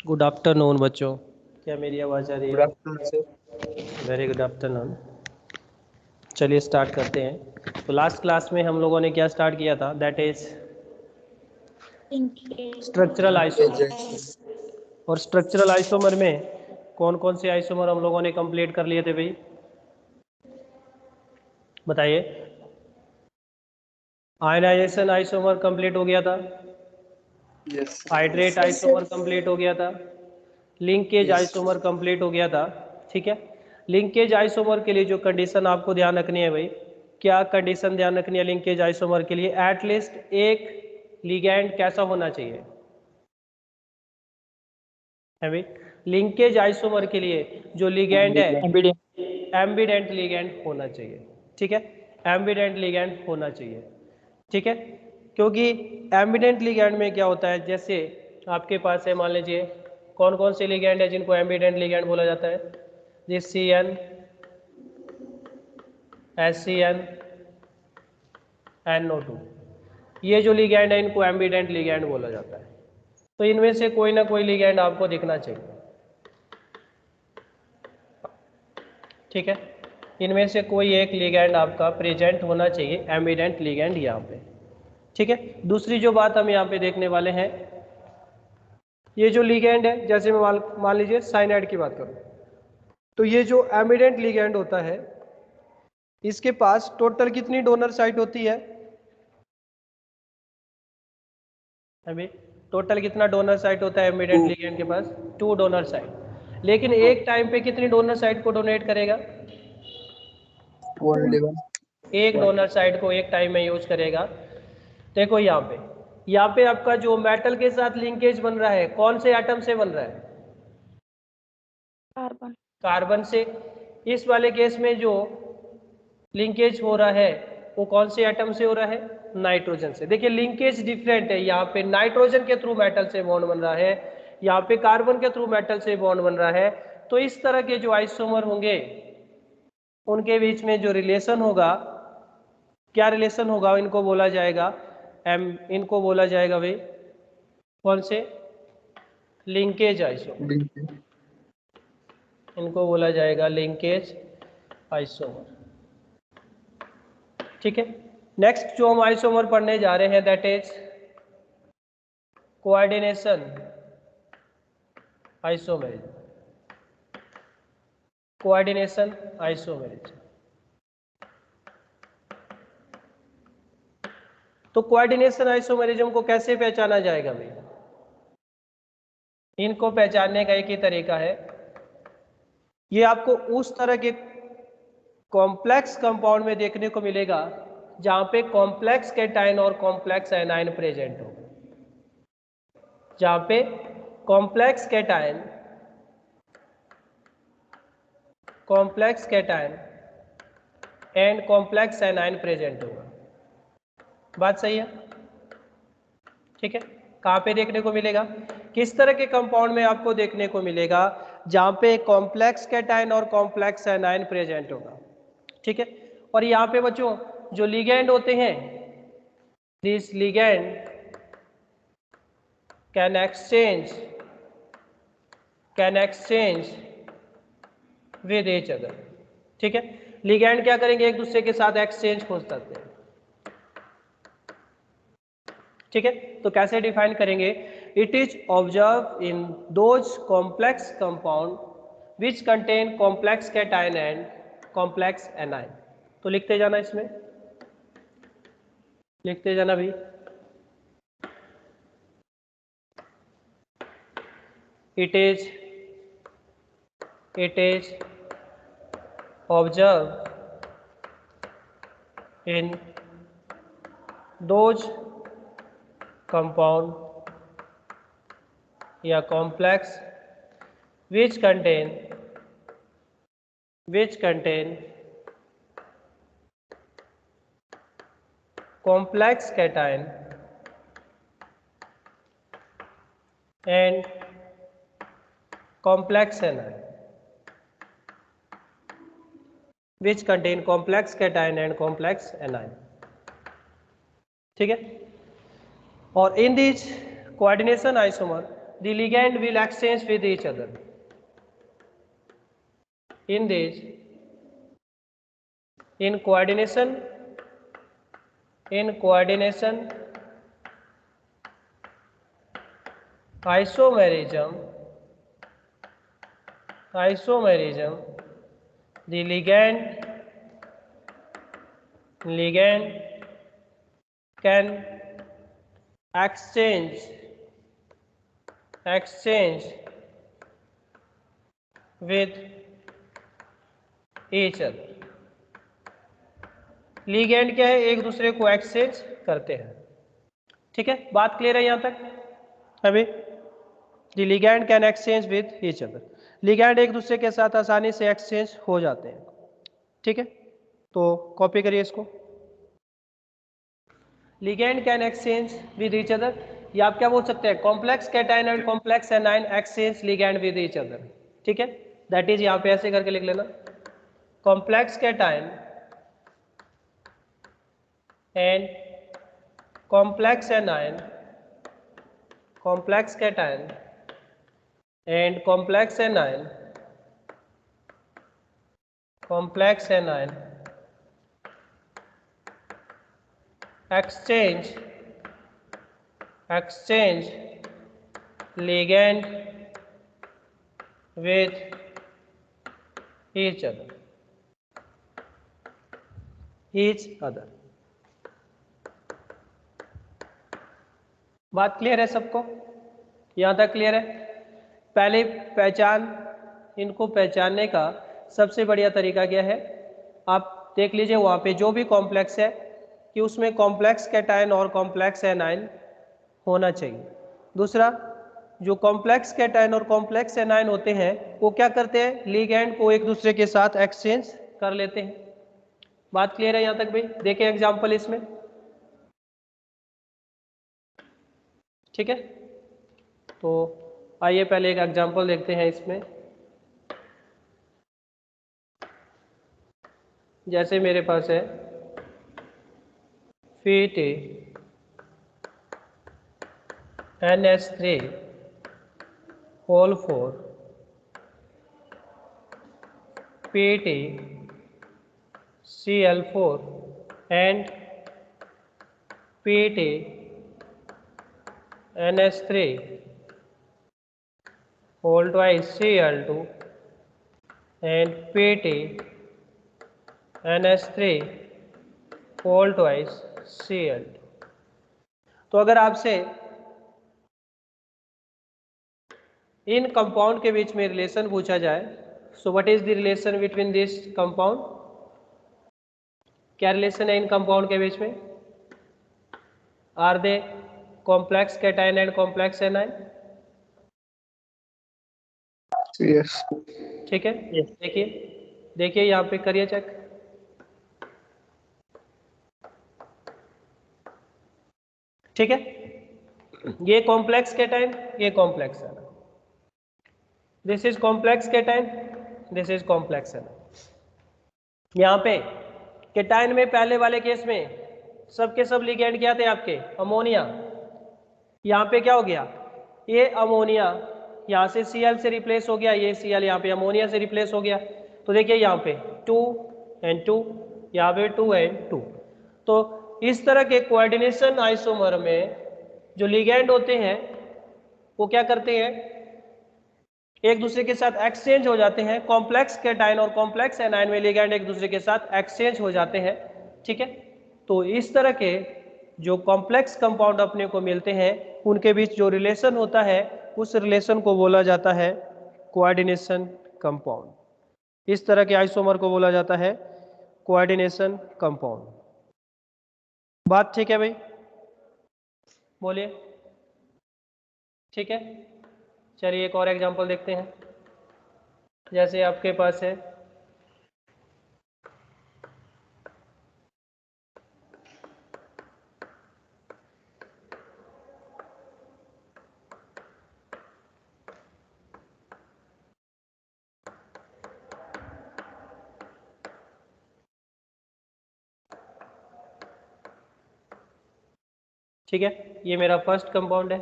Good afternoon बच्चों, क्या मेरी आवाज़ आ रही गुड है? Afternoon sir. Very good afternoon. चलिए स्टार्ट करते हैं। तो लास्ट क्लास में हम लोगों ने क्या स्टार्ट किया था? That is structural isomer. और स्ट्रक्चरल आइसोमर में कौन कौन से आइसोमर हम लोगों ने कंप्लीट कर लिए थे भाई? बताइए। आयनाइजेशन आइसोमर कंप्लीट हो गया था, यस हाइड्रेट आइसोमर कंप्लीट हो गया था, लिंकेज यस आइसोमर कंप्लीट हो गया था। ठीक है। लिंकेज आइसोमर के लिए जो कंडीशन आपको ध्यान रखनी है भाई, क्या कंडीशन ध्यान रखनी है लिंकेज आइसोमर के लिए? एटलीस्ट एक लिगैंड कैसा होना चाहिए है भाई? लिंकेज आइसोमर के लिए जो लिगैंड है, एम्बिडेंट लिगैंड होना चाहिए। ठीक है, एम्बिडेंट लिगैंड होना चाहिए। ठीक है, क्योंकि एम्बिडेंट लिगैंड में क्या होता है, जैसे आपके पास है, मान लीजिए कौन कौन से लिगैंड है जिनको एम्बिडेंट लिगैंड बोला जाता है? जिस CN, SCN, NO2, ये जो लिगैंड है इनको एम्बिडेंट लिगैंड बोला जाता है। तो इनमें से कोई ना कोई लिगैंड आपको दिखना चाहिए। ठीक है, इनमें से कोई एक लिगैंड आपका प्रेजेंट होना चाहिए, एम्बिडेंट लिगैंड यहाँ पे। ठीक है, दूसरी जो बात हम यहाँ पे देखने वाले हैं, ये जो लिगैंड है, जैसे मैं मान लीजिए साइनाइड की बात करूँ, तो ये जो एमिडेंट लिगैंड होता है इसके पास टोटल कितनी डोनर साइट होती है? अभी टोटल कितना डोनर साइट होता है एमिडेंट लिगैंड के पास? 2 डोनर साइट। लेकिन एक टाइम पे कितनी डोनर साइट को डोनेट करेगा? एक डोनर साइट को एक टाइम में यूज करेगा। देखो यहाँ पे आपका जो मेटल के साथ लिंकेज बन रहा है, कौन से एटम से बन रहा है? कार्बन। कार्बन से। इस वाले केस में जो लिंकेज हो रहा है वो कौन से एटम से हो रहा है? नाइट्रोजन से। देखिए लिंकेज डिफरेंट है, यहाँ पे नाइट्रोजन के थ्रू मेटल से बॉन्ड बन रहा है, यहाँ पे कार्बन के थ्रू मेटल से बॉन्ड बन रहा है। तो इस तरह के जो आइसोमर होंगे उनके बीच में जो रिलेशन होगा, क्या रिलेशन होगा, इनको बोला जाएगा इनको बोला जाएगा भाई कौन से? Linkage isomer. इनको बोला जाएगा लिंकेज आइसोमर। ठीक है, नेक्स्ट जो हम आइसोमर पढ़ने जा रहे हैं that is coordination isomerism. Coordination isomerism. तो कोऑर्डिनेशन आइसोमेरिज्म को कैसे पहचाना जाएगा भाई? इनको पहचानने का एक ही तरीका है, ये आपको उस तरह के कॉम्प्लेक्स कंपाउंड में देखने को मिलेगा जहां पे कॉम्प्लेक्स कैटायन और कॉम्प्लेक्स एनायन प्रेजेंट हो। जहां पे complex cation and complex anion present होगा। बात सही है? ठीक है, कहाँ पे देखने को मिलेगा? किस तरह के कंपाउंड में आपको देखने को मिलेगा? जहां पे कॉम्प्लेक्स कैटायन और कॉम्प्लेक्स एनायन प्रेजेंट होगा। ठीक है, और यहाँ पे बच्चों जो लिगैंड होते हैं, this ligand can exchange with each other. ठीक है, लिगैंड क्या करेंगे? एक दूसरे के साथ एक्सचेंज हो सकते हैं। ठीक है, तो कैसे डिफाइन करेंगे? It is observe in those complex compound which contain complex cation and complex anion. तो लिखते जाना, इसमें लिखते जाना भी। It is observe in those compound या complex which contain complex cation and complex anion, which contain complex cation and complex anion। ठीक है, और in this coordination isomer the ligand will exchange with each other. In this, in coordination, isomerism, the ligand can exchange with each other. Ligand क्या है, एक दूसरे को exchange करते हैं। ठीक है, बात क्लियर है यहां तक? अभी the ligand can exchange with each other, ligand एक दूसरे के साथ आसानी से एक्सचेंज हो जाते हैं। ठीक है, तो कॉपी करिए इसको। Ligand can exchange with each other, ये आप क्या बोल सकते हैं, complex cation and complex anion exchange ligand with each other. ठीक है, दैट इज यहाँ पे ऐसे करके लिख लेना, complex cation and complex anion and complex anion exchange ligand with each other. बात क्लियर है सबको? यहाँ तक क्लियर है? पहले इनको पहचानने का सबसे बढ़िया तरीका क्या है, आप देख लीजिए वहाँ पे जो भी कॉम्प्लेक्स है कि उसमें कॉम्प्लेक्स कैटायन और कॉम्प्लेक्स एनायन होना चाहिए। दूसरा, जो कॉम्प्लेक्स कैटायन और कॉम्प्लेक्स एनायन होते हैं वो क्या करते हैं, लिगैंड को एक दूसरे के साथ एक्सचेंज कर लेते हैं। बात क्लियर है यहाँ तक भाई? देखें एग्जाम्पल इसमें। ठीक है, तो आइए पहले एक एग्जांपल देखते हैं इसमें। जैसे मेरे पास है Pht NH3 whole 4 Pt Cl4 and Pt NH3 whole twice Cl2 and Pt NH3 whole twice Cl2। तो अगर आपसे इन कंपाउंड के बीच में रिलेशन पूछा जाए, so what is the relation between this compound? क्या रिलेशन है इन कंपाउंड के बीच में? Are they complex cation and complex anion? Yes. ठीक है, देखिए यहाँ पे करिए चेक। ठीक है, ये कॉम्प्लेक्स कैटायन, ये complex anion, this is complex cation, this is complex anion. यहाँ पे कैटायन में पहले वाले केस में सबके सब लिगेंड क्या थे आपके, अमोनिया। यहाँ पे क्या हो गया, ये अमोनिया यहाँ से Cl से रिप्लेस हो गया, ये Cl यहाँ पे अमोनिया से रिप्लेस हो गया। तो देखिए यहाँ पे 2 and 2, यहाँ पे 2 and 2। तो इस तरह के कोऑर्डिनेशन आइसोमर में जो लिगेंड होते हैं वो क्या करते हैं, एक दूसरे के साथ एक्सचेंज हो जाते हैं। कॉम्प्लेक्स कैटायन और कॉम्प्लेक्स एनायन में लिगेंड एक दूसरे के साथ एक्सचेंज हो जाते हैं। ठीक है, तो इस तरह के जो कॉम्प्लेक्स कंपाउंड अपने को मिलते हैं उनके बीच जो रिलेशन होता है उस रिलेशन को बोला जाता है कोऑर्डिनेशन कंपाउंड। इस तरह के आइसोमर को बोला जाता है कोऑर्डिनेशन कंपाउंड। बात ठीक है भाई? बोलिए। ठीक है, चलिए एक और एग्जांपल देखते हैं। जैसे आपके पास है ठीक है, ये मेरा फर्स्ट कंपाउंड है।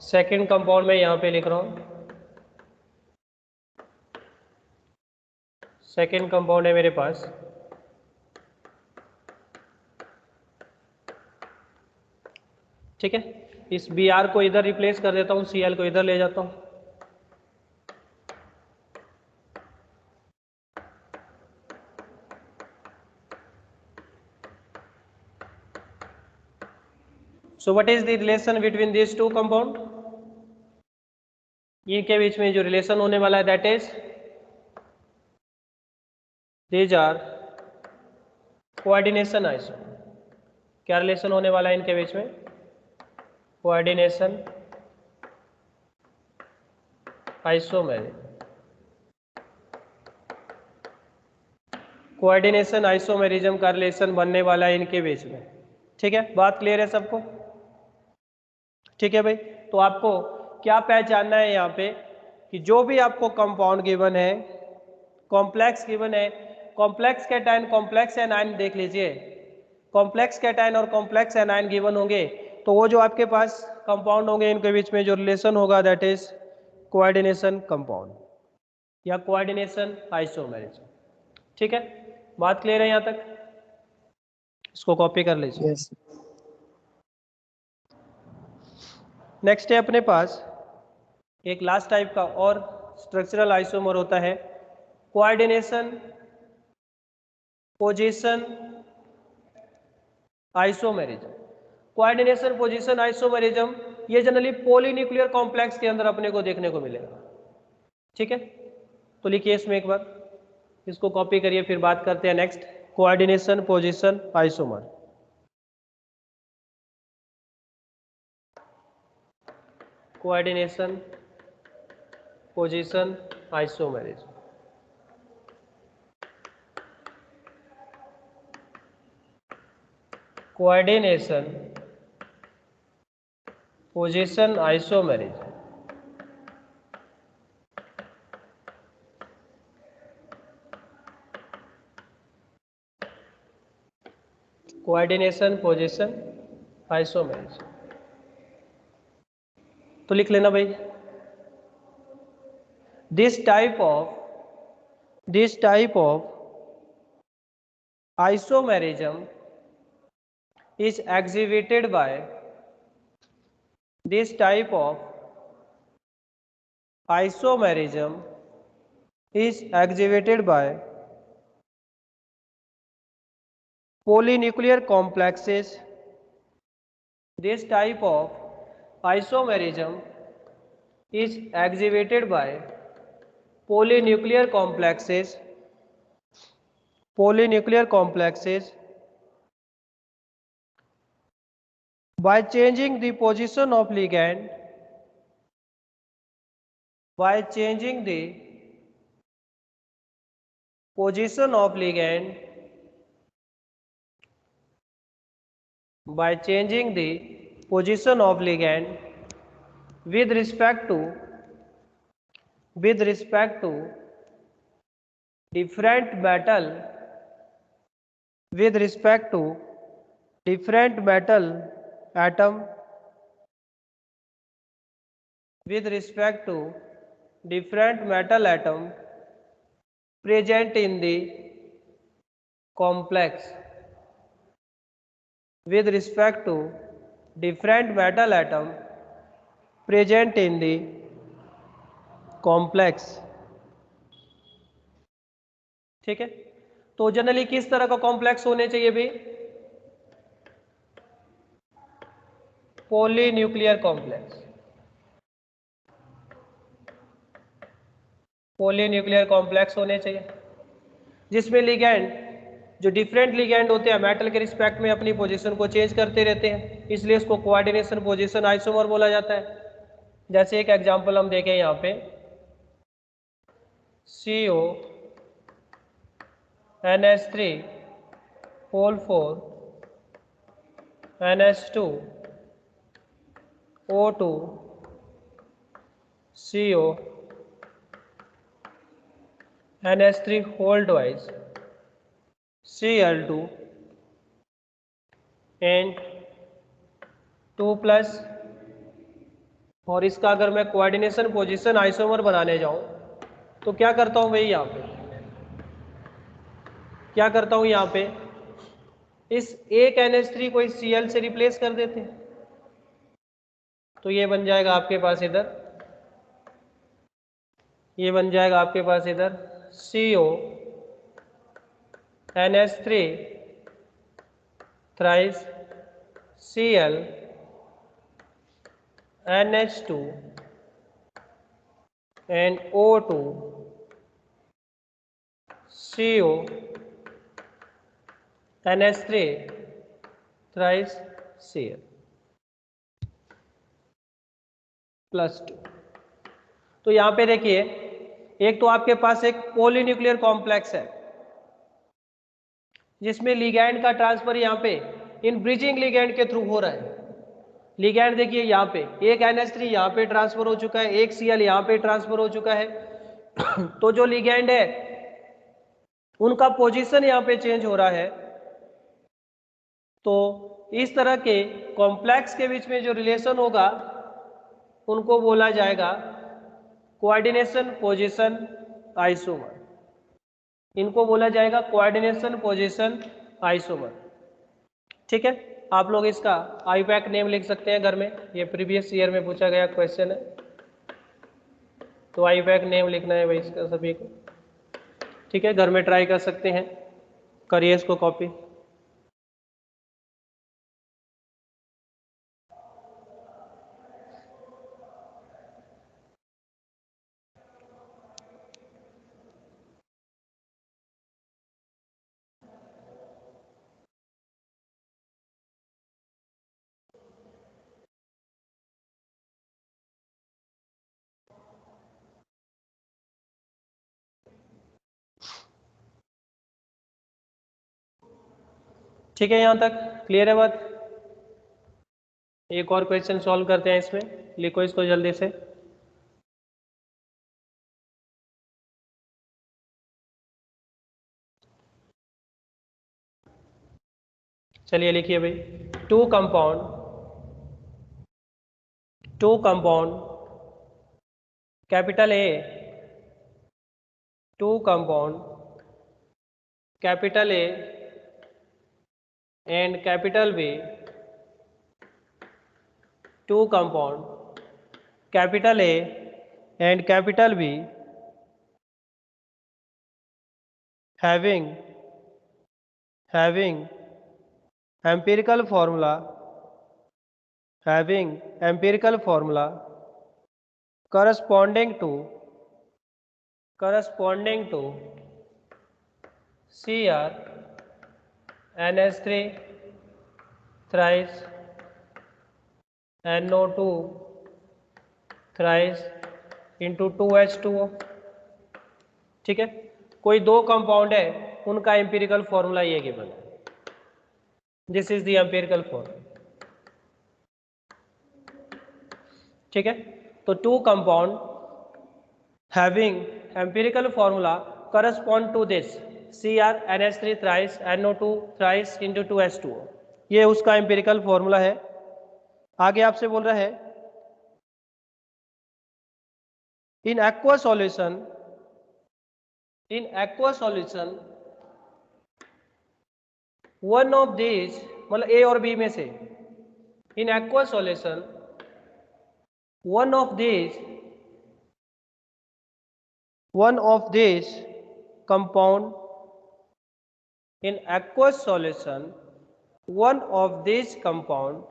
सेकेंड कंपाउंड में यहाँ पे लिख रहा हूँ, सेकेंड कंपाउंड है मेरे पास, ठीक है। इस Br को इधर रिप्लेस कर देता हूँ, Cl को इधर ले जाता हूँ, so what is the relation between this two compound, इनके बीच में जो रिलेशन होने वाला है that is these are coordination isomer. क्या रिलेशन होने वाला है इनके बीच में, कोऑर्डिनेशन आइसोमेर, कोऑर्डिनेशन आइसोमेरिज्म का रिलेशन बनने वाला है इनके बीच में, ठीक है। बात क्लियर है सबको, ठीक है भाई। तो आपको क्या पहचानना है यहाँ पे कि जो भी आपको कंपाउंड गिवन है, कॉम्प्लेक्स गिवन है, कॉम्प्लेक्स कैटायन कॉम्प्लेक्स एनायन देख लीजिए, कॉम्प्लेक्स कैटायन और कॉम्प्लेक्स एनायन गिवन होंगे तो वो जो आपके पास कंपाउंड होंगे इनके बीच में जो रिलेशन होगा दैट इज कोऑर्डिनेशन कंपाउंड या कोऑर्डिनेशन आइसोमेरिज्म, ठीक है। बात क्लियर है यहाँ तक, इसको कॉपी कर लीजिए। Yes. नेक्स्ट है अपने पास एक लास्ट टाइप का और स्ट्रक्चरल आइसोमर होता है coordination position isomerism. Coordination position isomerism ये जनरली पॉलीन्यूक्लियर कॉम्प्लेक्स के अंदर अपने को देखने को मिलेगा, ठीक है। तो लिखिए इसमें एक बार, इसको कॉपी करिए, फिर बात करते हैं next coordination position isomer. Coordination position isomerism, coordination position isomerism, coordination position isomerism. तो लिख लेना भाई, this type of isomerism is exhibited by this type of isomerism is exhibited by polynuclear complexes. This type of isomerism is exhibited by polynuclear complexes by changing the position of ligand, by changing the position of ligand, by changing the position of ligand with respect to different metal, with respect to different metal atom, with respect to different metal atom present in the complex, with respect to different metal atom present in the complex, ठीक है। तो generally किस तरह का complex होने चाहिए भाई, polynuclear complex, polynuclear complex होने चाहिए जिसमें लिगैंड जो डिफरेंट लिगैंड होते हैं मेटल के रिस्पेक्ट में अपनी पोजीशन को चेंज करते रहते हैं, इसलिए इसको कोऑर्डिनेशन पोजीशन आइसोमर बोला जाता है। जैसे एक एग्जांपल हम देखें यहाँ पे CO NH3 whole 4 NH2 O2 CO NH3 whole twice Cl2 and 2 plus और इसका अगर मैं कोऑर्डिनेशन पोजीशन आइसोमर बनाने जाऊं तो क्या करता हूं भाई, यहाँ पे क्या करता हूं, यहाँ पे इस एक NH3 को इस Cl से रिप्लेस कर देते हैं, तो ये बन जाएगा आपके पास इधर, ये बन जाएगा आपके पास इधर CO NH3 thrice Cl NH2 and O2 CO NH3 thrice Cl +2। तो यहाँ पे देखिए, एक तो आपके पास एक पॉलीन्यूक्लियर कॉम्प्लेक्स है जिसमें लिगैंड का ट्रांसफर यहाँ पे इन ब्रिजिंग लिगैंड के थ्रू हो रहा है। लिगैंड देखिए यहाँ पे एक NH3 यहाँ पे ट्रांसफर हो चुका है, एक Cl यहाँ पे ट्रांसफर हो चुका है। तो जो लिगैंड है उनका पोजीशन यहाँ पे चेंज हो रहा है। तो इस तरह के कॉम्प्लेक्स के बीच में जो रिलेशन होगा उनको बोला जाएगा कोऑर्डिनेशन पोजीशन आइसोमर। इनको बोला जाएगा कोऑर्डिनेशन पोजीशन आइसोमर। ठीक है, आप लोग इसका आईपैक नेम लिख सकते हैं घर में, ये प्रीवियस ईयर में पूछा गया क्वेश्चन है, तो आईपैक नेम लिखना है भाई इसका सभी को। ठीक है, घर में ट्राई कर सकते हैं, करिए इसको कॉपी। ठीक है, यहाँ तक क्लियर है बात? एक और क्वेश्चन सॉल्व करते हैं इसमें, लिखो इसको जल्दी से। चलिए लिखिए भाई, two compound capital A, two compound capital A and capital B, two compound capital A and capital B having empirical formula corresponding to Cr NH3 thrice NO2 thrice into 2H2O। ठीक है, कोई दो कंपाउंड है उनका empirical formula ये given है, this is the empirical formula. ठीक है, तो two compound having empirical formula correspond to this Cr NH3 thrice NO2 thrice into 2H2O, ये उसका एम्पिरिकल फॉर्मूला है। आगे आपसे बोल रहा है in aqua solution one of this, मतलब ए और बी में से, in aqua solution one of this compound, in aqueous solution one of these compound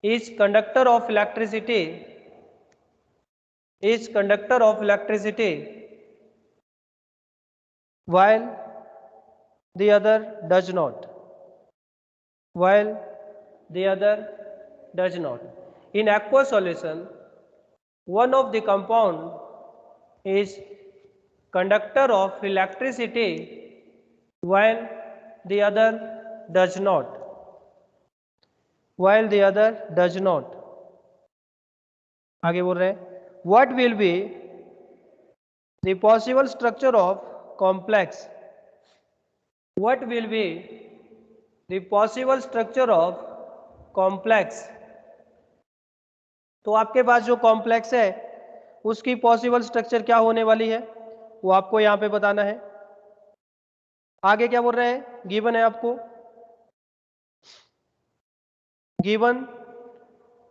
is conductor of electricity while the other does not, in aqueous solution one of the compound is conductor of electricity while the other does not, आगे बोल रहे हैं what will be the possible structure of complex, तो आपके पास जो complex है उसकी possible structure क्या होने वाली है वो आपको यहाँ पे बताना है। आगे क्या बोल रहे हैं, गिवन है आपको, given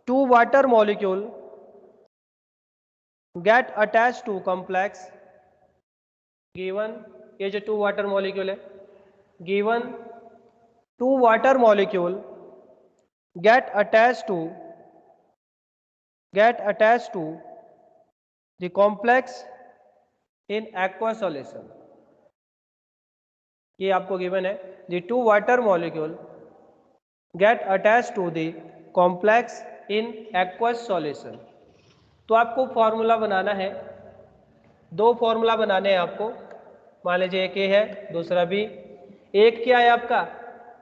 2 water molecule get attach to complex, given ये जो 2 वाटर मॉलिक्यूल है, given 2 water molecule get attached to the complex in aqueous solution। ये आपको गिवन है, the 2 water molecule get attached to the complex in aqueous solution। तो आपको formula बनाना है, 2 formula बनाने हैं आपको। मान लीजिए एक ए है दूसरा बी। एक क्या है आपका,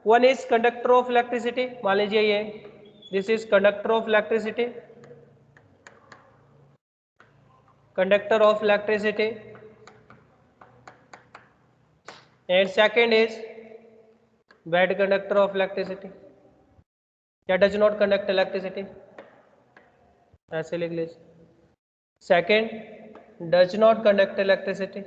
one is conductor of electricity, मान लीजिए ये this is conductor of electricity, conductor of electricity, and second is bad conductor of electricity या does not conduct electricity, ऐसे लिख लीजिए, second does not conduct electricity।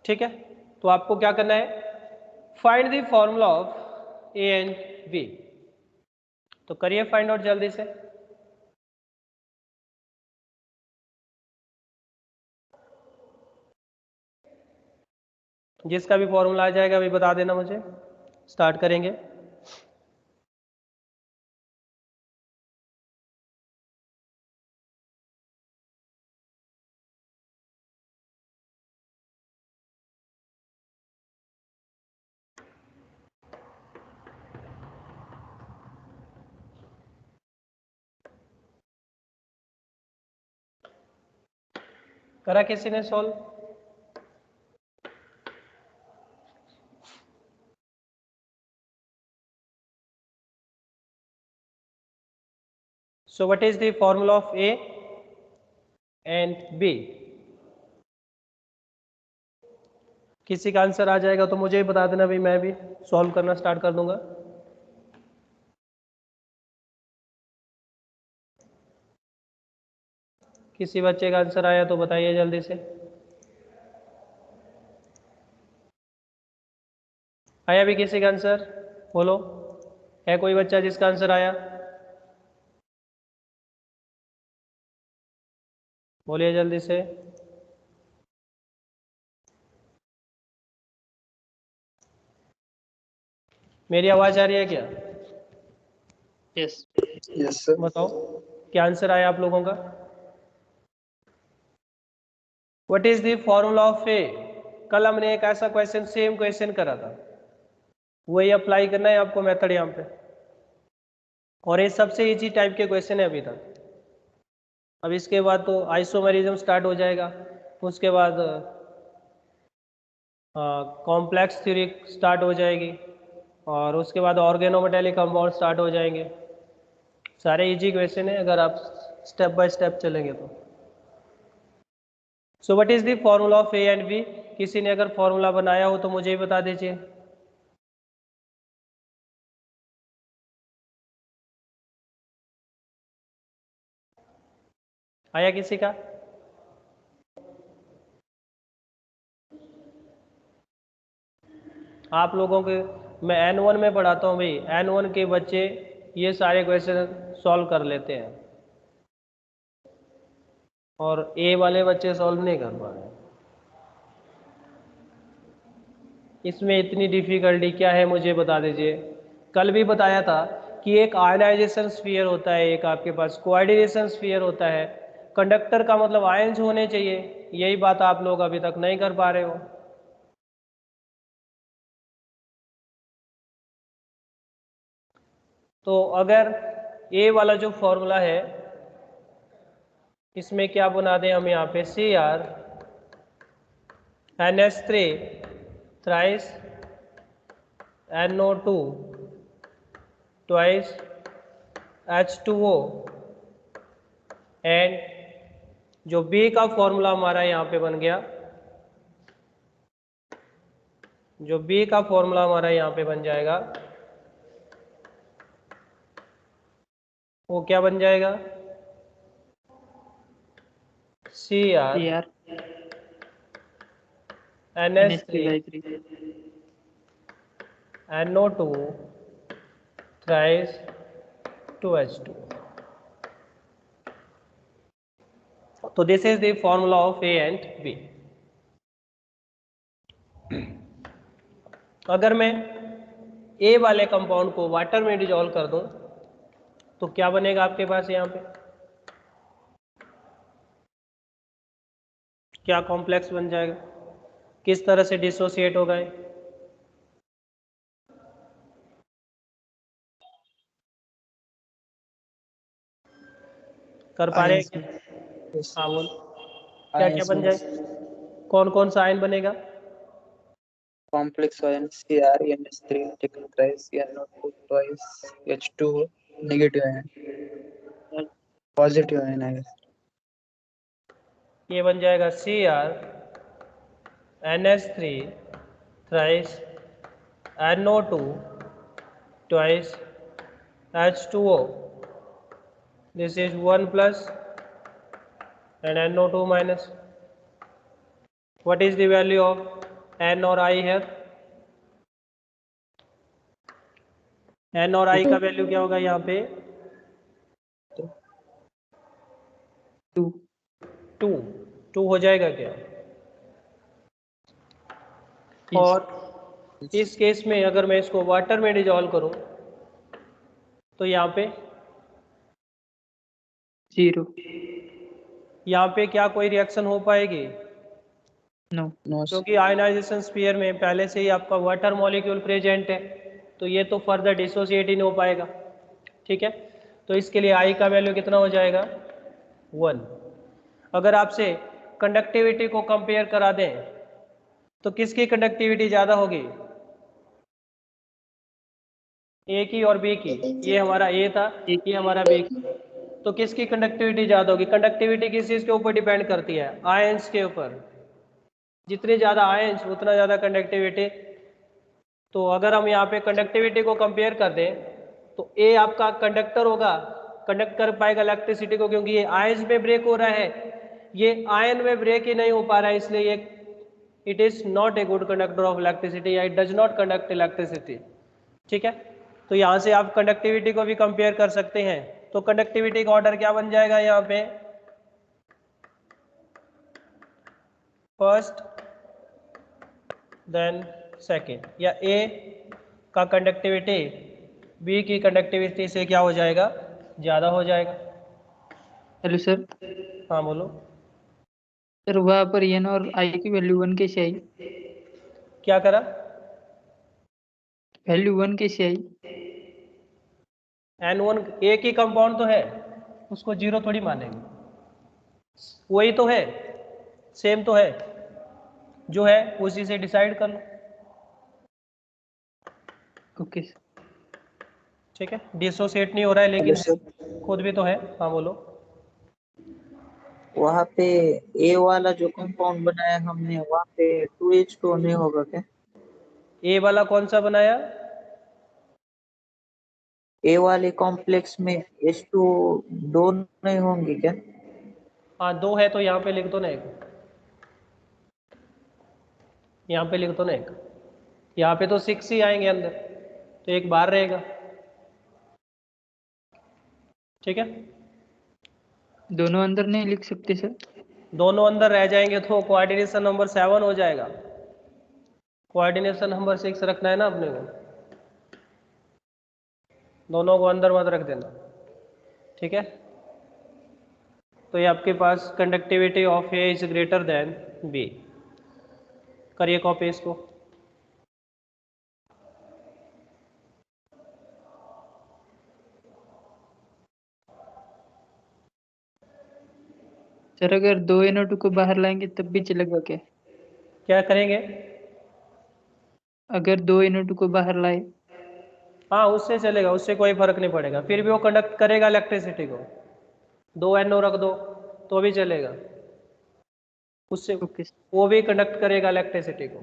ठीक है, तो आपको क्या करना है, find the formula of A and B. तो करिए फाइंड आउट जल्दी से। जिसका भी फॉर्मूला आ जाएगा अभी बता देना मुझे, स्टार्ट करेंगे। करा किसी ने solve? So what is the formula of A and B? किसी का आंसर आ जाएगा तो मुझे ही बता देना भाई, मैं भी सॉल्व करना स्टार्ट कर दूंगा। किसी बच्चे का आंसर आया तो बताइए जल्दी से। आया भी किसी का आंसर? बोलो, है कोई बच्चा जिसका आंसर आया? बोलिए जल्दी से। मेरी आवाज आ रही है क्या? Yes. Yes, sir. बताओ क्या आंसर आया आप लोगों का? What is the formula of A? कल हमने एक ऐसा क्वेश्चन, सेम क्वेश्चन करा था, वही अप्लाई करना है आपको मेथड यहाँ पे। और ये सबसे इजी टाइप के क्वेश्चन है अभी तक। अब इसके बाद तो आइसोमेरिज्म स्टार्ट हो जाएगा, उसके बाद कॉम्प्लेक्स थ्योरी स्टार्ट हो जाएगी, और उसके बाद ऑर्गेनोमेटेलिक कंपाउंड स्टार्ट हो जाएंगे। सारे इजी क्वेश्चन है अगर आप स्टेप बाय स्टेप चलेंगे तो। So what is the formula of A and B? किसी ने अगर फॉर्मूला बनाया हो तो मुझे ही बता दीजिए। आया किसी का? आप लोगों के मैं N1 में पढ़ाता हूँ भाई, N1 के बच्चे ये सारे क्वेश्चन सॉल्व कर लेते हैं, और ए वाले बच्चे सॉल्व नहीं कर पा रहे। इसमें इतनी डिफिकल्टी क्या है मुझे बता दीजिए। कल भी बताया था कि एक आयनाइजेशन स्फीयर होता है, एक आपके पास कोऑर्डिनेशन स्फीयर होता है। कंडक्टर का मतलब आयन्स होने चाहिए, यही बात आप लोग अभी तक नहीं कर पा रहे हो। तो अगर ए वाला जो फॉर्मूला है इसमें क्या बना दें हम यहाँ पे, Cr NH3 thrice NO2 twice H2O, and जो B का फॉर्मूला हमारा यहाँ पे बन गया जो बी का फॉर्मूला हमारा यहाँ पे बन जाएगा वो क्या बन जाएगा, CR CR NH3 NH3/3 NO2 thrice 2H2. So this is the formula of A and B. अगर मैं A वाले कंपाउंड को वाटर में डिजोल्व कर दूं तो क्या बनेगा आपके पास यहाँ पे, क्या कॉम्प्लेक्स बन जाएगा, किस तरह से डिसोसिएट होगा ये? कर पा रहे हैं क्या? हाँ बोल, क्या क्या बन जाए, कौन कौन सा आयन बनेगा? complex ion CR NH3 taken thrice NO2 twice H2 negative ion positive ion I guess. ये बन जाएगा CR NH3 thrice NO2 twice H2O. This is 1 plus and NO2 minus. What is the value of N और I here? N और I का value क्या होगा यहाँ पे? 2 हो जाएगा क्या? और इस केस में अगर मैं इसको वाटर में डिजोल्व करूं तो यहाँ पे 0 यहाँ पे क्या कोई रिएक्शन हो पाएगी? नो क्योंकि आयनाइजेशन स्फीयर में पहले से ही आपका वाटर मॉलिक्यूल प्रेजेंट है, तो ये तो फर्दर डिसोसिएट ही नहीं हो पाएगा। ठीक है, तो इसके लिए आई का वैल्यू कितना हो जाएगा, 1। अगर आपसे कंडक्टिविटी को कंपेयर करा दें तो किसकी कंडक्टिविटी ज़्यादा होगी, ए की और बी की? ये हमारा ए था, ये हमारा बी की, तो किसकी कंडक्टिविटी ज़्यादा होगी? कंडक्टिविटी किस चीज़ के ऊपर डिपेंड करती है, आयंस के ऊपर। जितने ज़्यादा आयंस उतना ज़्यादा कंडक्टिविटी। तो अगर हम यहाँ पे कंडक्टिविटी को कंपेयर कर दें तो ए आपका कंडक्टर होगा, कंडक्ट कर पाएगा इलेक्ट्रिसिटी को, क्योंकि ये आयंस में ब्रेक हो रहा है, ये आयन में ब्रेक ही नहीं हो पा रहा है, इसलिए ये it is not a good conductor of electricity या it does not conduct electricity. ठीक है, तो यहाँ से आप कंडक्टिविटी को भी कंपेयर कर सकते हैं। तो कंडक्टिविटी का ऑर्डर क्या बन जाएगा यहाँ पे, फर्स्ट देन सेकेंड, या ए का कंडक्टिविटी बी की कंडक्टिविटी से क्या हो जाएगा, ज़्यादा हो जाएगा। Hello sir. हाँ बोलो। सर वहाँ पर एन और आई की वैल्यू 1 कैसे आई? क्या करा, वैल्यू 1 कैसे आई? N1 एक ही कंपाउंड तो है, उसको जीरो थोड़ी मानेंगे, वही तो है, सेम तो है, जो है उसी से डिसाइड कर लो। ओके ठीक है, डिसोसिएट नहीं हो रहा है लेकिन है, खुद भी तो है। हाँ बोलो। वहाँ पे ए वाला जो कंपाउंड बनाया हमने वहाँ पे 2H2 नहीं होगा क्या? ए वाला कौन सा बनाया, ए वाले कॉम्प्लेक्स में H2 दो नहीं होंगे क्या? हाँ 2 है तो यहाँ पे लिख दो ना एक, यहाँ पे लिख दो ना एक, यहाँ पे तो 6 ही आएंगे अंदर, तो एक बाहर रहेगा। ठीक है, दोनों अंदर नहीं लिख सकते सर? दोनों अंदर रह जाएंगे तो कोऑर्डिनेशन नंबर 7 हो जाएगा, कोऑर्डिनेशन नंबर 6 रखना है ना अपने को, दोनों को अंदर मत रख देना। ठीक है, तो ये आपके पास conductivity of A is greater than B. करिए कॉपी इसको। सर अगर 2NO2 को बाहर लाएंगे तब भी चलेगा क्या? क्या करेंगे, अगर 2NO2 को बाहर लाए? हाँ उससे चलेगा, उससे कोई फर्क नहीं पड़ेगा, फिर भी वो कंडक्ट करेगा इलेक्ट्रिसिटी को। 2 NO रख दो तो भी चलेगा, उससे ओके वो भी कंडक्ट करेगा इलेक्ट्रिसिटी को।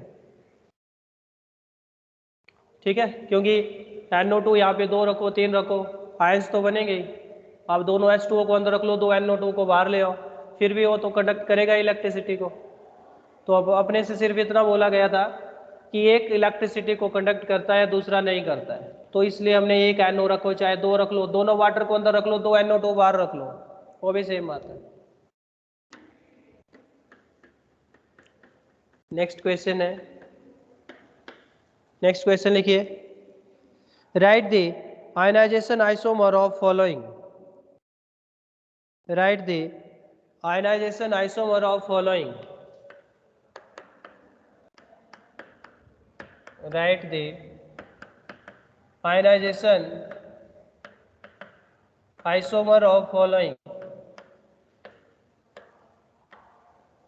ठीक है, क्योंकि NO2 यहाँ पे 2 रखो 3 रखो आयंस तो बनेंगे ही। आप दोनों H2O को अंदर रख लो, 2 NO2 को बाहर ले आओ, फिर भी वो तो कंडक्ट करेगा इलेक्ट्रिसिटी को। तो अब अपने से सिर्फ इतना बोला गया था कि एक इलेक्ट्रिसिटी को कंडक्ट करता है, दूसरा नहीं करता है, तो इसलिए हमने एक NO रखो चाहे 2 रख लो, दोनों वाटर को अंदर रख लो, 2 NO2 बाहर रख लो, वो भी सेम बात है। नेक्स्ट क्वेश्चन है, नेक्स्ट क्वेश्चन लिखिए, write the ionization isomer of following, write the ionization isomer of following, write the ionization isomer of following,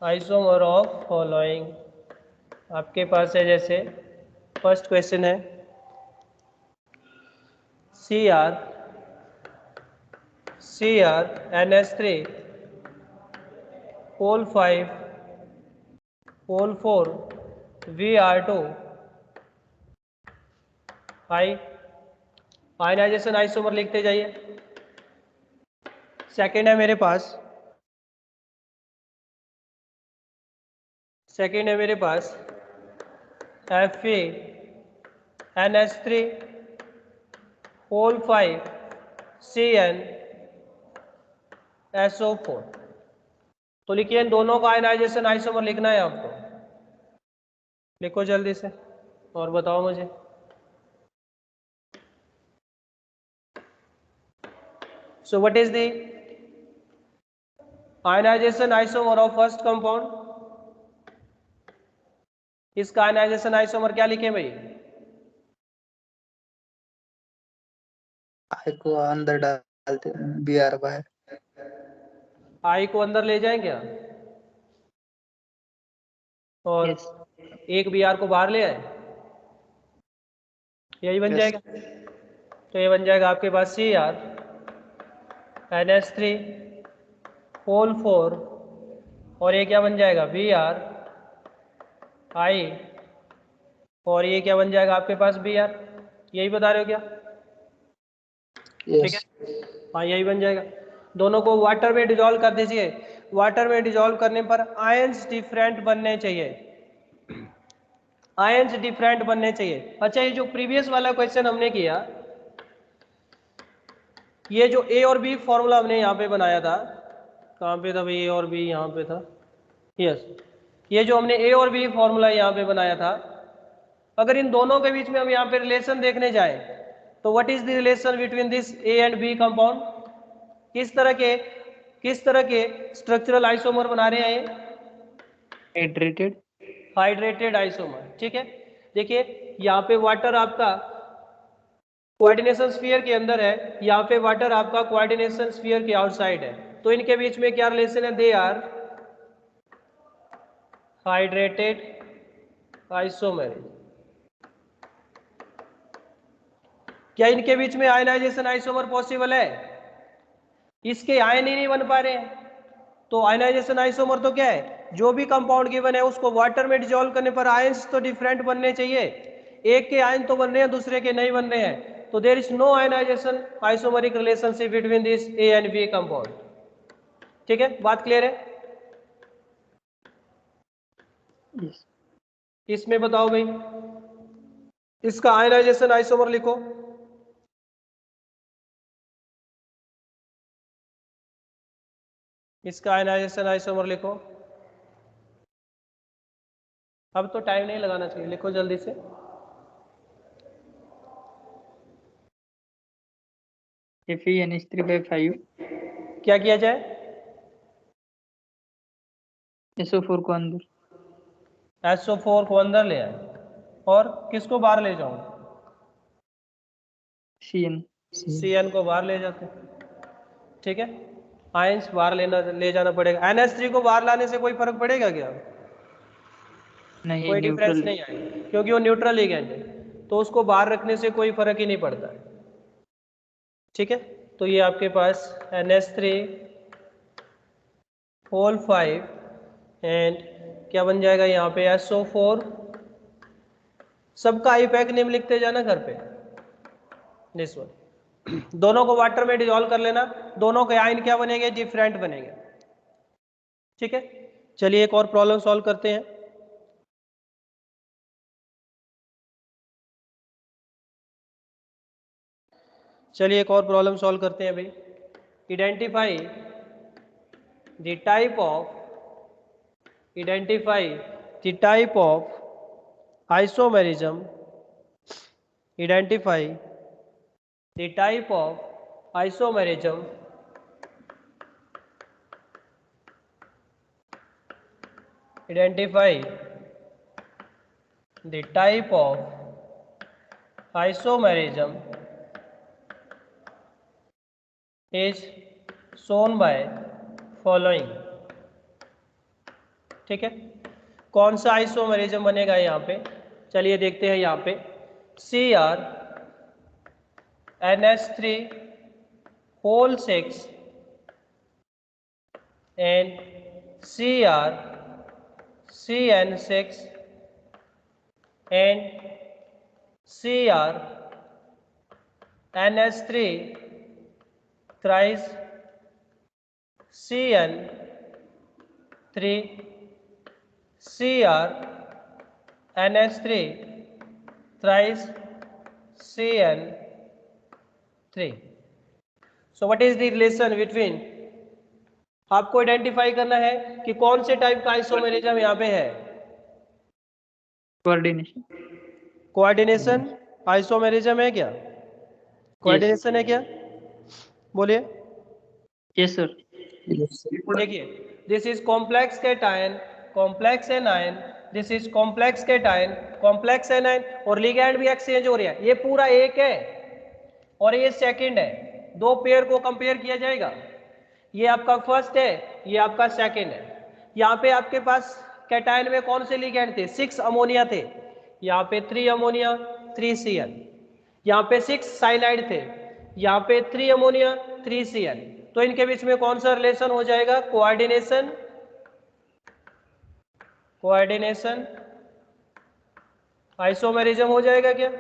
isomer of following. आपके पास है, जैसे फर्स्ट क्वेश्चन है Cr NH3 pole 5 pole 4 Vr2 आई ionization isomer लिखते जाइए। Second है मेरे पास, सेकेंड है मेरे पास Fe NH3 pole 5 Cn SO4। तो लिखिए इन दोनों का आयनाइजेशन आइसोमर लिखना है आपको, लिखो जल्दी से और बताओ मुझे। So what is the ionization isomer of first compound? इसका आयनाइजेशन आइसोमर क्या लिखे भाई? आई को अंदर डालते Br बाहर। आई को अंदर ले जाएं क्या, और यस एक Br को बाहर ले आए, यही बन यस जाएगा। तो ये बन जाएगा आपके पास Cr NH3 pole 4 और ये क्या बन जाएगा Br I, और ये क्या बन जाएगा आपके पास Br, यही बता रहे हो क्या? ठीक यस है, हाँ यही बन जाएगा। दोनों को वाटर में डिजोल्व कर दीजिए, वाटर में डिजोल्व करने पर आयंस डिफरेंट बनने चाहिए, आयंस डिफरेंट बनने चाहिए। अच्छा, ये जो प्रीवियस वाला क्वेश्चन हमने किया, ये जो ए और बी फॉर्मूला हमने यहाँ पे बनाया था, कहाँ पे था भाई ए और बी, यहाँ पे था, यस, ये जो हमने ए और बी फॉर्मूला यहाँ पे बनाया था, अगर इन दोनों के बीच में हम यहाँ पे रिलेशन देखने जाए तो what is the relation between this A and B compound? किस तरह के स्ट्रक्चरल आइसोमर बना रहे हैं ये? Hydrated hydrated isomer. ठीक है, देखिए यहाँ पे वाटर आपका कोऑर्डिनेशन स्फीयर के अंदर है, यहाँ पे वाटर आपका कोऑर्डिनेशन स्फीयर के आउटसाइड है, तो इनके बीच में क्या रिलेशन है? They are hydrated isomer. क्या इनके बीच में आयनाइजेशन आइसोमर पॉसिबल है? इसके आयन ही नहीं बन पा रहे हैं, तो आयनाइजेशन आइसोमर तो क्या है, जो भी कंपाउंड गिवन है उसको वाटर में डिसॉल्व करने पर आयंस तो डिफरेंट बनने चाहिए, एक के आयन तो बन रहे हैं दूसरे के नहीं बन रहे हैं, तो there is no ionisation isomeric relationship between this A and B compound. ठीक है, बात क्लियर है? यस इसमें बताओ भाई, इसका आयनाइजेशन आइसोमर लिखो। इसका आयनाइजेशन आइसोमर लिखो। अब तो टाइम नहीं लगाना चाहिए, लिखो जल्दी से। FeNH3/5 क्या किया जाए? SO4 को अंदर, SO4 को अंदर ले आए और किसको बाहर ले जाऊं? CN Cn को बाहर ले जाते हैं। ठीक है, आयंस बाहर ले जाना पड़ेगा। NH3 को बाहर लाने से कोई फर्क पड़ेगा क्या? नहीं, कोई डिफरेंस न्यूट्रल नहीं आएगा, क्योंकि वो न्यूट्रल लिगेंड है, तो उसको बाहर रखने से कोई फर्क ही नहीं पड़ता है। ठीक है, तो ये आपके पास NH3 होल 5 एंड क्या बन जाएगा यहाँ पे SO4 सबका आईपैक नेम लिखते जाना घर पे। दिस वन, दोनों को वाटर में डिजोल्व कर लेना, दोनों के आयन क्या बनेंगे, डिफरेंट बनेंगे। ठीक है, चलिए एक और प्रॉब्लम सॉल्व करते हैं। चलिए एक और प्रॉब्लम सॉल्व करते हैं भाई। Identify the type of isomerism, identify the type of isomerism identify the type of isomerism is shown by following। ठीक है, कौन सा आइसोमेरिज्म बनेगा यहाँ पे, चलिए देखते हैं। यहाँ पे CrNH3 whole 6 and CrCN6 and CrNH3 thrice CN3 CrNH3 thrice CN3। So what is the relation between, आपको आइडेंटिफाई करना है कि कौन से टाइप का आइसोमेरिज्म यहाँ पे है। कोऑर्डिनेशन। कोऑर्डिनेशन आइसोमेरिज्म है क्या, कोऑर्डिनेशन है क्या, बोलिए। Yes sir. देखिए, this is complex cation, complex anion, this is complex cation, complex anion, और लिगैंड भी एक्सचेंज हो रहा है। ये पूरा एक है और ये सेकंड है, दो पेयर को कंपेयर किया जाएगा। ये आपका फर्स्ट है, ये आपका सेकंड है। यहाँ पे आपके पास कैटायन में कौन से लिगैंड थे, 6 अमोनिया थे। यहाँ पे 3 अमोनिया 3 Cl, यहाँ पे 6 साइनाइड थे, यहाँ पे 3 अमोनिया 3 Cl। तो इनके बीच में कौन सा रिलेशन हो जाएगा, कोऑर्डिनेशन। कोऑर्डिनेशन आइसोमेरिज्म हो जाएगा क्या,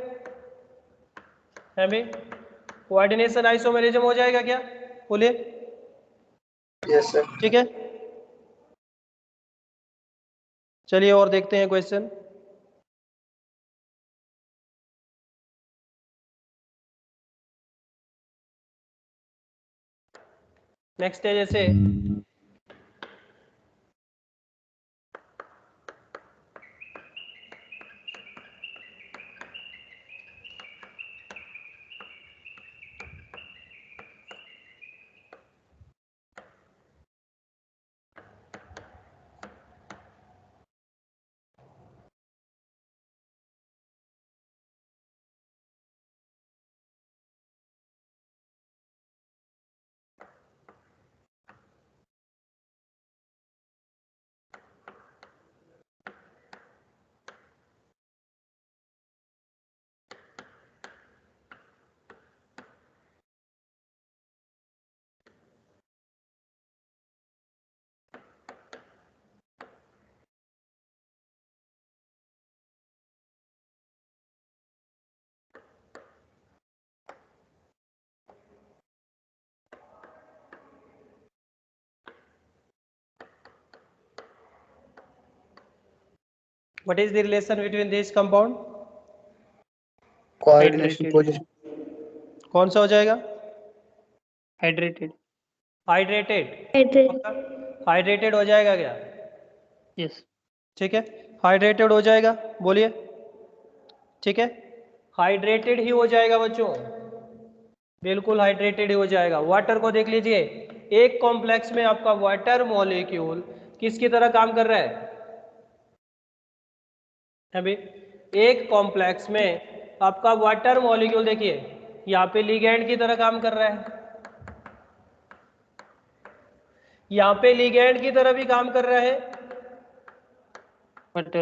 है भाई, कोऑर्डिनेशन आइसोमेरिज्म हो जाएगा क्या, बोलिए। Yes sir. ठीक है, चलिए और देखते हैं क्वेश्चन। नेक्स्ट है जैसे what is the relation between this compound, coordination position. कौन सा हो जाएगा, हाइड्रेटेड। हाइड्रेटेड, हाइड्रेटेड हो जाएगा क्या, यस। ठीक है, हाइड्रेटेड हो जाएगा, बोलिए। ठीक है, हाइड्रेटेड ही हो जाएगा बच्चों, बिल्कुल हाइड्रेटेड ही हो जाएगा। वाटर को देख लीजिए, एक कॉम्प्लेक्स में आपका वाटर मॉलिक्यूल किसकी तरह काम कर रहा है, अभी एक कॉम्प्लेक्स में आपका वाटर मॉलिक्यूल देखिए यहाँ पे लिगैंड की तरह काम कर रहा है, यहाँ पे लिगैंड की तरह भी काम कर रहा है,